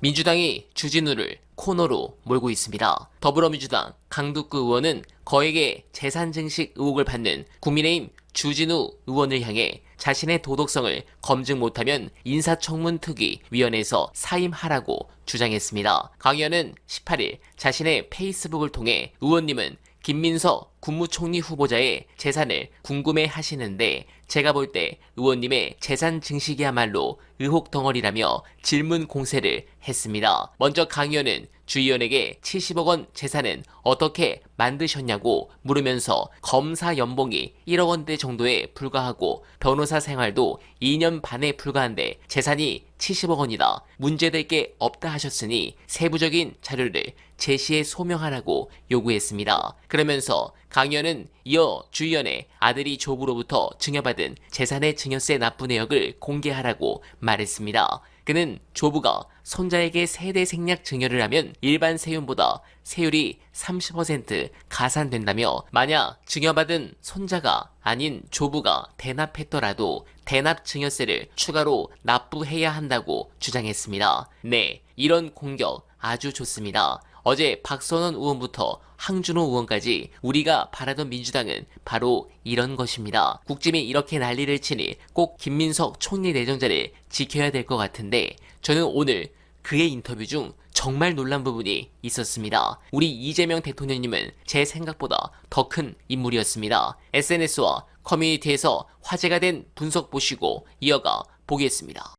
민주당이 주진우를 코너로 몰고 있습니다. 더불어민주당 강북구 의원은 거액의 재산 증식 의혹을 받는 국민의힘 주진우 의원을 향해 자신의 도덕성을 검증 못하면 인사청문특위위원회에서 사임하라고 주장했습니다. 강 의원은 18일 자신의 페이스북을 통해 의원님은 김민석 국무총리 후보자의 재산을 궁금해 하시는데 제가 볼 때 의원님의 재산 증식이야말로 의혹 덩어리라며 질문 공세를 했습니다. 먼저 강 의원은 주 의원에게 70억 원 재산은 어떻게 만드셨냐고 물으면서 검사 연봉이 1억 원대 정도에 불과하고 변호사 생활도 2년 반에 불과한데 재산이 70억 원이다. 문제될 게 없다 하셨으니 세부적인 자료를 제시해 소명하라고 요구했습니다. 그러면서 강 의원은 이어 주 의원의 아들이 조부로부터 증여받은 재산의 증여세 납부 내역을 공개하라고 말했습니다. 그는 조부가 손자에게 세대 생략 증여를 하면 일반 세율보다 세율이 30% 가산된다며 만약 증여받은 손자가 아닌 조부가 대납했더라도 대납 증여세를 추가로 납부해야 한다고 주장했습니다. 네, 이런 공격 아주 좋습니다. 어제 박선원 의원부터 황준호 의원까지 우리가 바라던 민주당은 바로 이런 것입니다. 국짐이 이렇게 난리를 치니 꼭 김민석 총리 내정자를 지켜야 될 것 같은데 저는 오늘 그의 인터뷰 중 정말 놀란 부분이 있었습니다. 우리 이재명 대통령님은 제 생각보다 더 큰 인물이었습니다. SNS와 커뮤니티에서 화제가 된 분석 보시고 이어가 보겠습니다.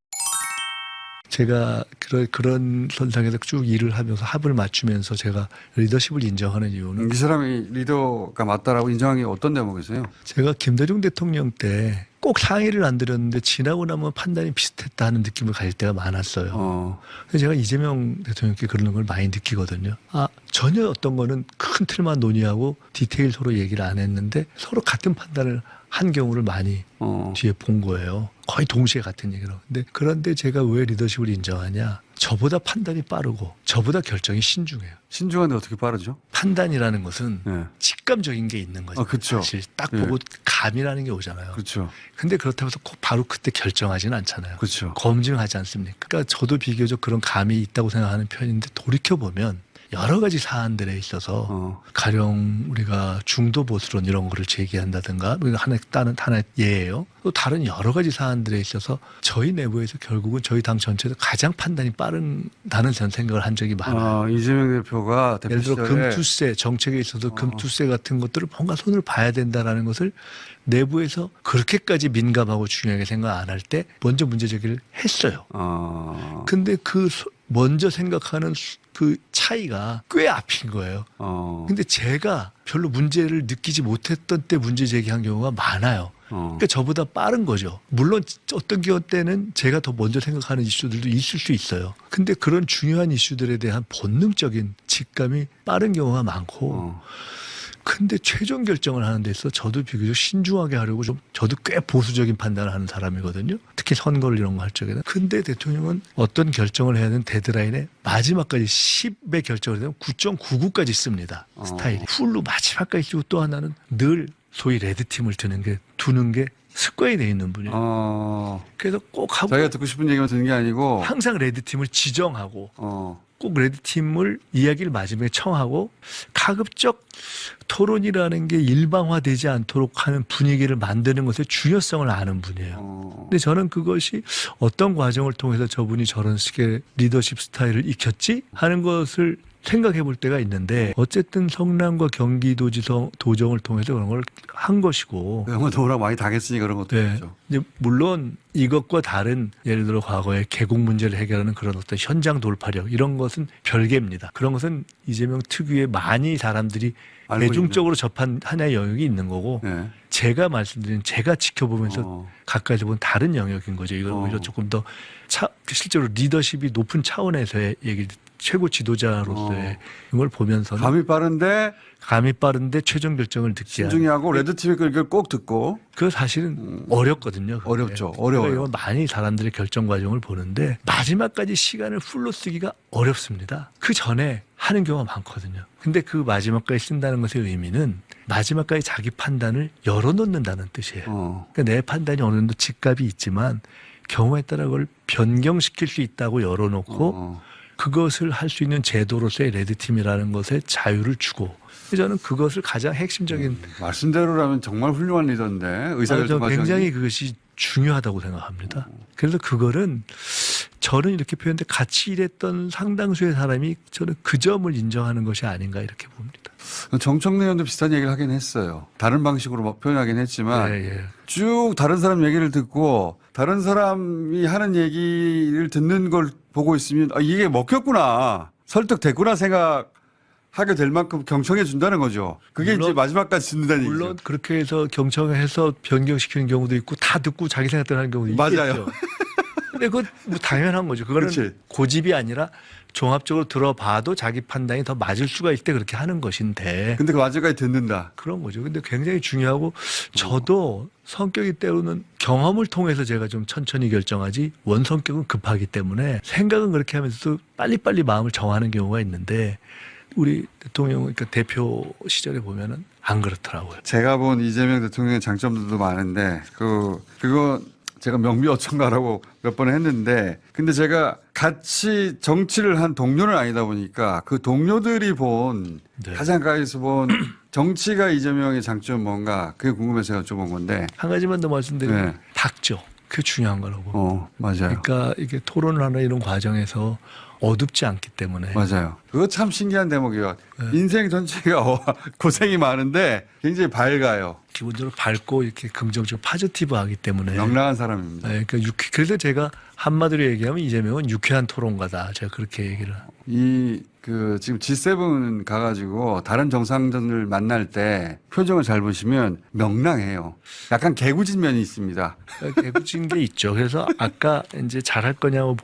제가 그런 선상에서 쭉 일을 하면서 합을 맞추면서 제가 리더십을 인정하는 이유는 이 사람이 리더가 맞다라고 인정한 게 어떤 대목이세요? 제가 김대중 대통령 때 꼭 상의를 안 드렸는데 지나고 나면 판단이 비슷했다 하는 느낌을 가질 때가 많았어요. 그래서 제가 이재명 대통령께 그런 걸 많이 느끼거든요. 전혀 어떤 거는 큰 틀만 논의하고 디테일 서로 얘기를 안 했는데 서로 같은 판단을 한 경우를 많이 뒤에 본 거예요. 거의 동시에 같은 얘기로. 그런데 제가 왜 리더십을 인정하냐? 저보다 판단이 빠르고 저보다 결정이 신중해요. 신중한데 어떻게 빠르죠? 판단이라는 것은 네. 직감적인 게 있는 거죠. 그렇죠. 사실 딱 보고 감이라는 게 오잖아요. 그렇죠. 근데 그렇다고 해서 꼭 바로 그때 결정하지는 않잖아요. 그렇죠. 검증하지 않습니까? 그러니까 저도 비교적 그런 감이 있다고 생각하는 편인데 돌이켜보면 여러 가지 사안들에 있어서 가령 우리가 중도 보수론 이런 거를 제기한다든가 하나의 예예요. 또 다른 여러 가지 사안들에 있어서 저희 내부에서 결국은 저희 당 전체에서 가장 판단이 빠른다는 저는 생각을 한 적이 많아요. 이재명 대표가 대표 예를 들어 시절에 금투세 정책에 있어서 금투세 같은 것들을 뭔가 손을 봐야 된다라는 것을 내부에서 그렇게까지 민감하고 중요하게 생각 안 할 때 먼저 문제 제기를 했어요. 근데 그 먼저 생각하는 그 차이가 꽤 앞인 거예요. 근데 제가 별로 문제를 느끼지 못했던 때 문제 제기한 경우가 많아요. 그러니까 저보다 빠른 거죠. 물론 어떤 경우 때는 제가 더 먼저 생각하는 이슈들도 있을 수 있어요. 근데 그런 중요한 이슈들에 대한 본능적인 직감이 빠른 경우가 많고 근데 최종 결정을 하는 데 있어 저도 비교적 신중하게 하려고 저도 꽤 보수적인 판단을 하는 사람이거든요. 특히 선거를 이런 거 할 적에는. 근데 대통령은 어떤 결정을 해야 되는 데드라인에 마지막까지 10의 결정을 되면 9.99까지 씁니다. 스타일이. 풀로 마지막까지 쓰고 또 하나는 늘 소위 레드팀을 두는 게 습관이 돼 있는 분이에요. 그래서 꼭 하고 자기가 듣고 싶은 얘기만 듣는 게 아니고 항상 레드팀을 지정하고 꼭 레드팀을 이야기를 마지막에 청하고 가급적 토론이라는 게 일방화되지 않도록 하는 분위기를 만드는 것의 중요성을 아는 분이에요. 근데 저는 그것이 어떤 과정을 통해서 저분이 저런 식의 리더십 스타일을 익혔지 하는 것을 생각해 볼 때가 있는데 어쨌든 성남과 경기도지사 도정을 통해서 그런 걸 한 것이고 영화 도우랑 많이 당했으니 그런 것도 있죠. 물론 이것과 다른 예를 들어 과거에 계곡 문제를 해결하는 그런 어떤 현장 돌파력 이런 것은 별개입니다. 그런 것은 이재명 특유의 많이 사람들이 대중적으로 접한 하나의 영역이 있는 거고 제가 말씀드린 제가 지켜보면서 가까이서 본 다른 영역인 거죠. 이걸 오히려 조금 더 실제로 리더십이 높은 차원에서의 얘기를 최고 지도자로서의 이걸 보면서는 감이 빠른데 최종 결정을 늦게 신중히 하고 레드팀의 글을 꼭 듣고 그 사실은 어렵거든요. 그게. 어렵죠. 어려워요. 이건 많이 사람들의 결정 과정을 보는데 마지막까지 시간을 풀로 쓰기가 어렵습니다. 그 전에 하는 경우가 많거든요. 근데 그 마지막까지 쓴다는 것의 의미는 마지막까지 자기 판단을 열어놓는다는 뜻이에요. 그러니까 내 판단이 어느 정도 직갑이 있지만 경우에 따라 그걸 변경시킬 수 있다고 열어놓고 그것을 할 수 있는 제도로서의 레드팀이라는 것에 자유를 주고 저는 그것을 가장 핵심적인 말씀대로라면 정말 훌륭한 리더인데 의사결정 과정이 굉장히 그것이 중요하다고 생각합니다. 그래서 그거는 저는 이렇게 표현돼 같이 일했던 상당수의 사람이 저는 그 점을 인정하는 것이 아닌가 이렇게 봅니다. 정청래 의원도 비슷한 얘기를 하긴 했어요. 다른 방식으로 막 표현하긴 했지만 예. 쭉 다른 사람 얘기를 듣고 다른 사람이 하는 얘기를 듣는 걸 보고 있으면 아, 이게 먹혔구나 설득됐구나 생각하게 될 만큼 경청해 준다는 거죠. 그게 물론, 이제 마지막까지 듣는다는 물론 얘기죠. 그렇게 해서 경청해서 변경시키는 경우도 있고 다 듣고 자기 생각대로 하는 경우도 맞아요. 있겠죠. 근데 그건 뭐 당연한 거죠. 그거는 그렇지. 고집이 아니라 종합적으로 들어봐도 자기 판단이 더 맞을 수가 있을 때 그렇게 하는 것인데 근데 그 마지막까지 듣는다. 그런 거죠. 근데 굉장히 중요하고 저도 성격이 때로는 경험을 통해서 제가 좀 천천히 결정하지 원성격은 급하기 때문에 생각은 그렇게 하면서도 빨리빨리 마음을 정하는 경우가 있는데 우리 대통령 그러니까 대표 시절에 보면은 안 그렇더라고요. 제가 본 이재명 대통령의 장점들도 많은데 그거 제가 명미어천가라고 몇 번 했는데 근데 제가 같이 정치를 한 동료는 아니다 보니까 그 동료들이 본 네. 가장 가까이서 본 정치가 이재명의 장점 뭔가 그게 궁금해서 여쭤본 건데 한 가지만 더 말씀드리면 네. 닥죠. 그게 중요한 거라고. 맞아요. 그러니까 이게 토론을 하는 이런 과정에서 어둡지 않기 때문에 맞아요. 그거 참 신기한 대목이에요. 네. 인생 전체가 고생이 많은데 굉장히 밝아요. 기본적으로 밝고 이렇게 긍정적 파지티브하기 때문에 명랑한 사람입니다. 네, 그러니까 그래서 제가 한마디로 얘기하면 이재명은 유쾌한 토론가다. 제가 그렇게 얘기를. 지금 G7 가가지고 다른 정상들을 만날 때 표정을 잘 보시면 명랑해요. 약간 개구진 면이 있습니다. 개구진 게 있죠. 그래서 아까 이제 잘할 거냐고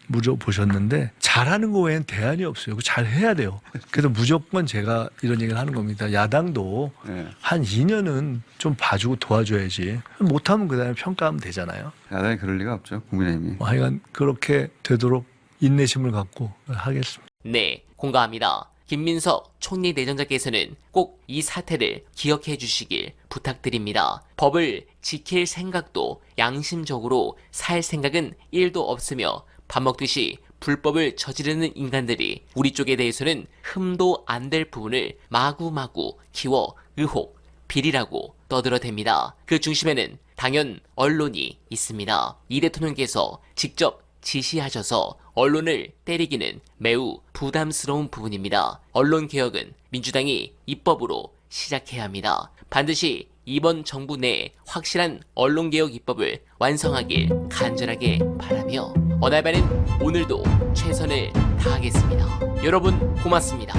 물어보셨는데 잘하는 거 외엔 대안이 없어요. 잘 해야 돼요. 그래서 무조건 제가 이런 얘기를 하는 겁니다. 야당도 네. 한 2년은 좀 봐주고 도와줘야지. 못하면 그다음에 평가하면 되잖아요. 야당이 그럴 리가 없죠. 국민의힘이. 하여간 그렇게 되도록 인내심을 갖고 하겠습니다. 네, 공감합니다. 김민석 총리 내정자께서는 꼭 이 사태를 기억해 주시길 부탁드립니다. 법을 지킬 생각도 양심적으로 살 생각은 1도 없으며 밥 먹듯이 불법을 저지르는 인간들이 우리 쪽에 대해서는 흠도 안 될 부분을 마구마구 키워 의혹, 비리라고 떠들어댑니다. 그 중심에는 당연 언론이 있습니다. 이 대통령께서 직접 지시하셔서 언론을 때리기는 매우 부담스러운 부분입니다. 언론개혁은 민주당이 입법으로 시작해야 합니다. 반드시 이번 정부 내에 확실한 언론개혁 입법을 완성하길 간절하게 바라며 어날바는 오늘도 최선을 다하겠습니다. 여러분 고맙습니다.